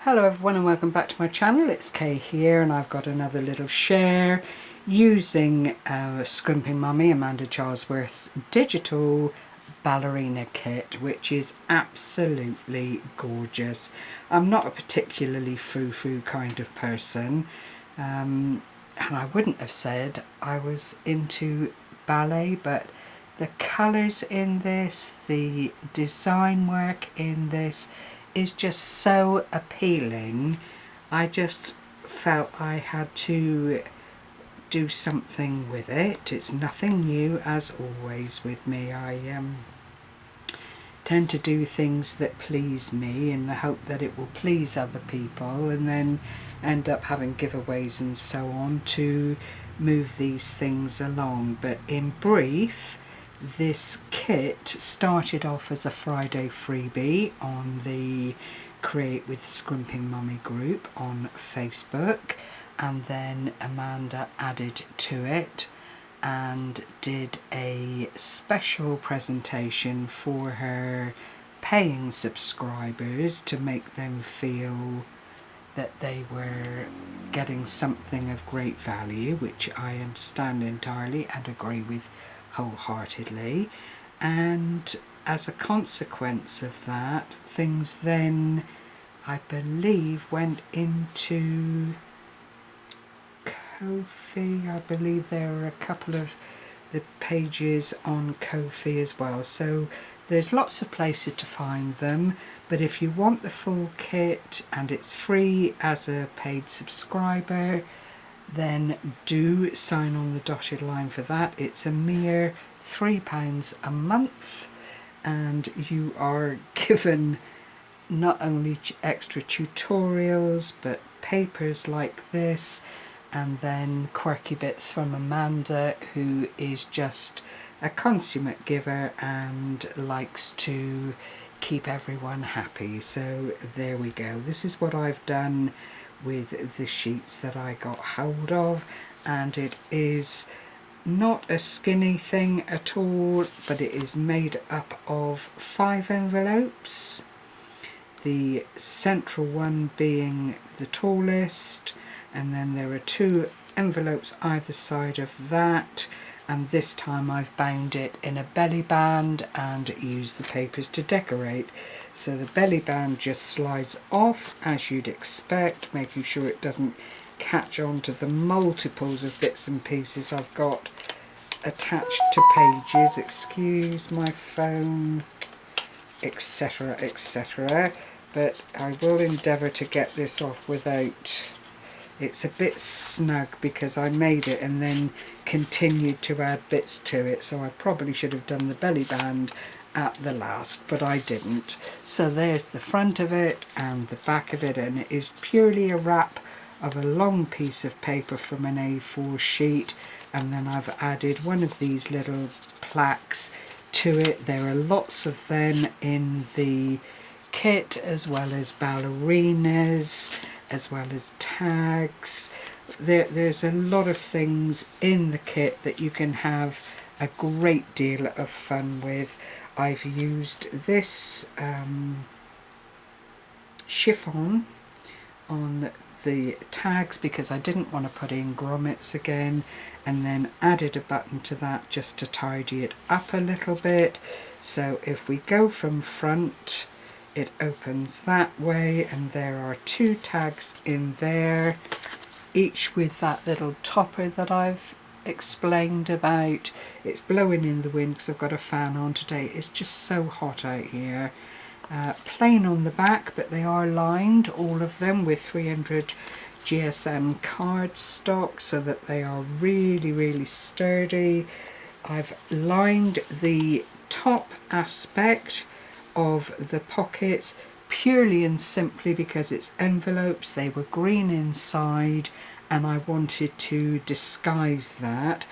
Hello everyone and welcome back to my channel. It's Kay here and I've got another little share using Scrimpingmommy, Amanda Charlesworth's digital Ballerina Kit, which is absolutely gorgeous. I'm not a particularly frou-frou kind of person, and I wouldn't have said I was into ballet, but the colours in this, the design work in this is just so appealing. I just felt I had to do something with it. It's nothing new, as always with me. I tend to do things that please me in the hope that it will please other people, and then end up having giveaways and so on to move these things along. But in brief, this kit started off as a Friday freebie on the Create with Scrimpingmommy group on Facebook, and then Amanda added to it and did a special presentation for her paying subscribers to make them feel that they were getting something of great value, which I understand entirely and agree with wholeheartedly. And as a consequence of that, things then, I believe, went into Ko-fi. I believe there are a couple of the pages on Ko-fi as well, so there's lots of places to find them. But if you want the full kit and it's free as a paid subscriber, then do sign on the dotted line for that. It's a mere £3 a month, and you are given not only extra tutorials but papers like this, and then quirky bits from Amanda, who is just a consummate giver and likes to keep everyone happy. So there we go. This is what I've done with the sheets that I got hold of, and it is not a skinny thing at all, but it is made up of 5 envelopes, the central one being the tallest, and then there are 2 envelopes either side of that, and this time I've bound it in a belly band and used the papers to decorate. So the belly band just slides off as you'd expect, making sure it doesn't catch on to the multiples of bits and pieces I've got attached to pages. Excuse my phone, etc, etc. But I will endeavour to get this off without... It's a bit snug because I made it and then continued to add bits to it, so I probably should have done the belly band at the last, but I didn't. So there's the front of it and the back of it, and it is purely a wrap of a long piece of paper from an A4 sheet, and then I've added one of these little plaques to it. There are lots of them in the kit, as well as ballerinas, as well as tags. There's a lot of things in the kit that you can have a great deal of fun with. I've used this chiffon on the tags because I didn't want to put in grommets again, and then added a button to that just to tidy it up a little bit. So if we go from front, it opens that way, and there are 2 tags in there, each with that little topper that I've explained about. It's blowing in the wind because I've got a fan on today. It's just so hot out here. Plain on the back, but they are lined, all of them, with 300 GSM cardstock, so that they are really, really sturdy. I've lined the top aspect of the pockets purely and simply because it's envelopes. They were green inside and I wanted to disguise that.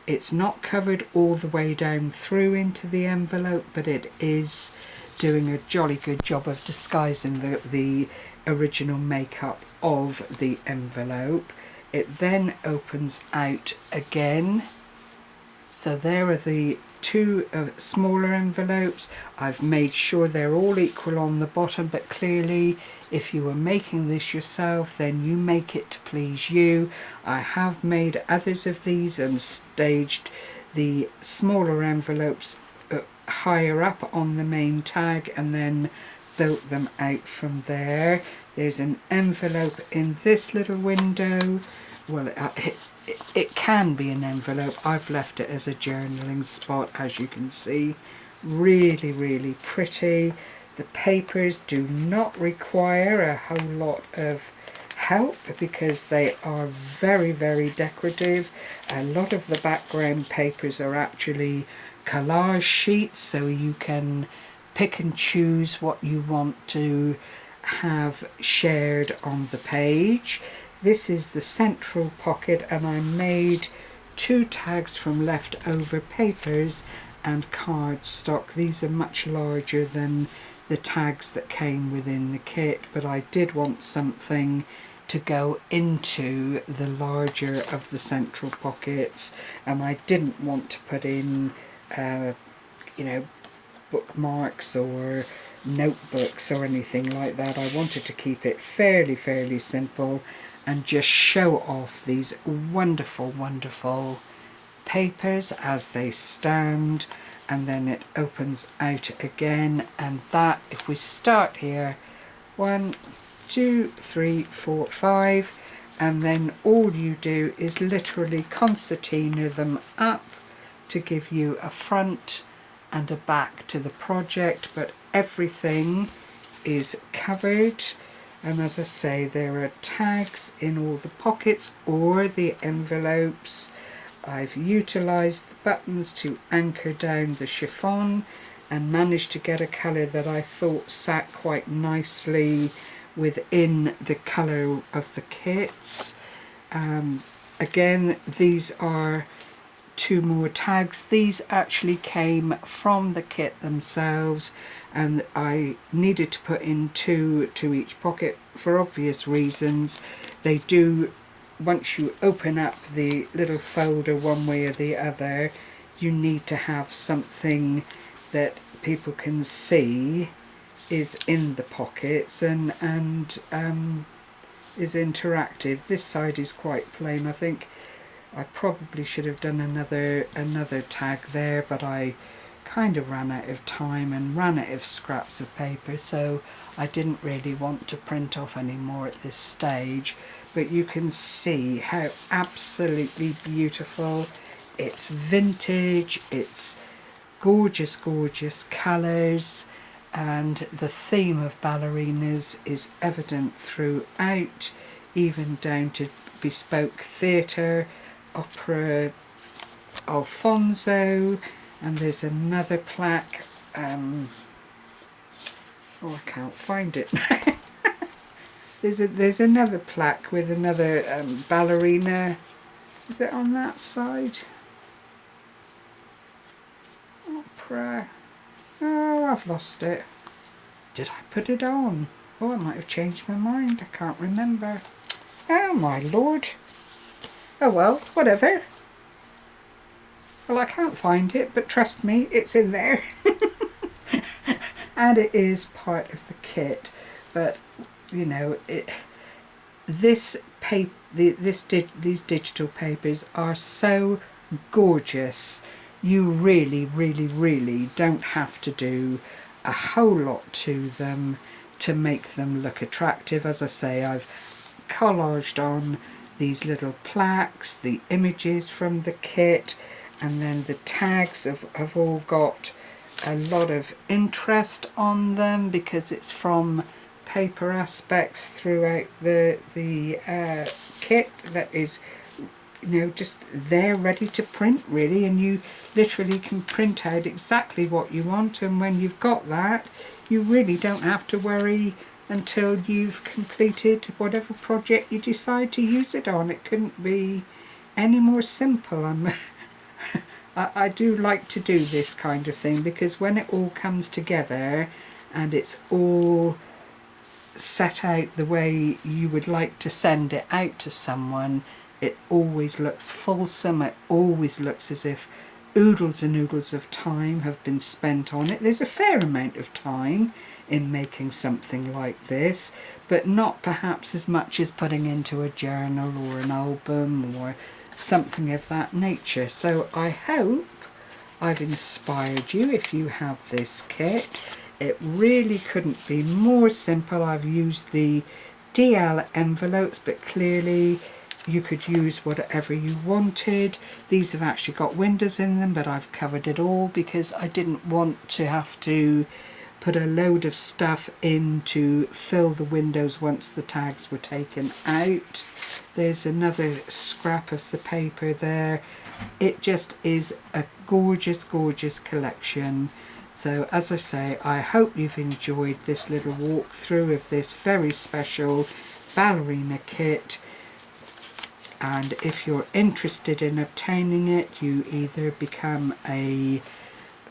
It's not covered all the way down through into the envelope, but it is doing a jolly good job of disguising the original makeup of the envelope. It then opens out again. So there are the two smaller envelopes. I've made sure they're all equal on the bottom, but clearly if you were making this yourself, then you make it to please you. I have made others of these and staged the smaller envelopes higher up on the main tag and then built them out from there. There's an envelope in this little window. Well, it can be an envelope. I've left it as a journaling spot, as you can see. Really, really pretty. The papers do not require a whole lot of help because they are very, very decorative. A lot of the background papers are actually collage sheets, so you can pick and choose what you want to have shared on the page. This is the central pocket, and I made two tags from leftover papers and cardstock. These are much larger than the tags that came within the kit, but I did want something to go into the larger of the central pockets, and I didn't want to put in you know, bookmarks or notebooks or anything like that. I wanted to keep it fairly simple and just show off these wonderful papers as they stand, and then it opens out again. And that, if we start here, 1, 2, 3, 4, 5, and then all you do is literally concertina them up to give you a front and a back to the project, but everything is covered. And as I say, there are tags in all the pockets or the envelopes. I've utilised the buttons to anchor down the chiffon and managed to get a colour that I thought sat quite nicely within the colour of the kits. Again, these are two more tags. These actually came from the kit themselves, and I needed to put in two to each pocket for obvious reasons. They do, once you open up the little folder one way or the other, you need to have something that people can see is in the pockets and is interactive. This side is quite plain. I think I probably should have done another tag there, but I kind of ran out of time and ran out of scraps of paper, so I didn't really want to print off any more at this stage. But you can see how absolutely beautiful. It's vintage, it's gorgeous colours, and the theme of ballerinas is evident throughout, even down to bespoke theatre, opera, Alfonso. And there's another plaque. Oh, I can't find it now. There's another plaque with another ballerina. Is it on that side? Opera. Oh, I've lost it. Did I put it on? Oh, I might have changed my mind. I can't remember. Oh my lord. Oh well, whatever. Well, I can't find it, but trust me, it's in there. And it is part of the kit. But, you know, these digital papers are so gorgeous. You really don't have to do a whole lot to them to make them look attractive. As I say, I've collaged on these little plaques, the images from the kit, and then the tags have all got a lot of interest on them because it's from paper aspects throughout the kit that is, you know, just there ready to print really, and you literally can print out exactly what you want, and when you've got that, you really don't have to worry until you've completed whatever project you decide to use it on. It couldn't be any more simple. I do like to do this kind of thing because when it all comes together and it's all set out the way you would like to send it out to someone, it always looks fulsome. It always looks as if oodles and oodles of time have been spent on it. There's a fair amount of time in making something like this, but not perhaps as much as putting into a journal or an album or something of that nature. So I hope I've inspired you if you have this kit. It really couldn't be more simple. I've used the DL envelopes, but clearly you could use whatever you wanted. These have actually got windows in them, but I've covered it all because I didn't want to have to put a load of stuff in to fill the windows once the tags were taken out. There's another scrap of the paper there. It just is a gorgeous, gorgeous collection. So as I say, I hope you've enjoyed this little walkthrough of this very special ballerina kit. And if you're interested in obtaining it, you either become a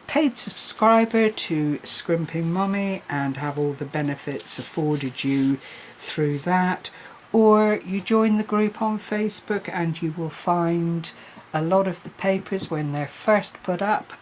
paid subscriber to Scrimpingmommy and have all the benefits afforded you through that, or you join the group on Facebook and you will find a lot of the papers when they're first put up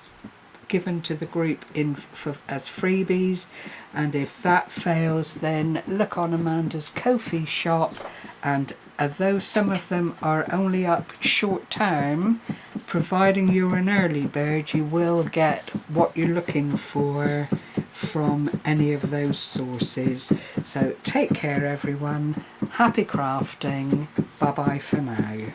given to the group as freebies. And if that fails, then look on Amanda's Ko-fi shop, and although some of them are only up short term, providing you're an early bird, you will get what you're looking for from any of those sources. So take care everyone, happy crafting, bye bye for now.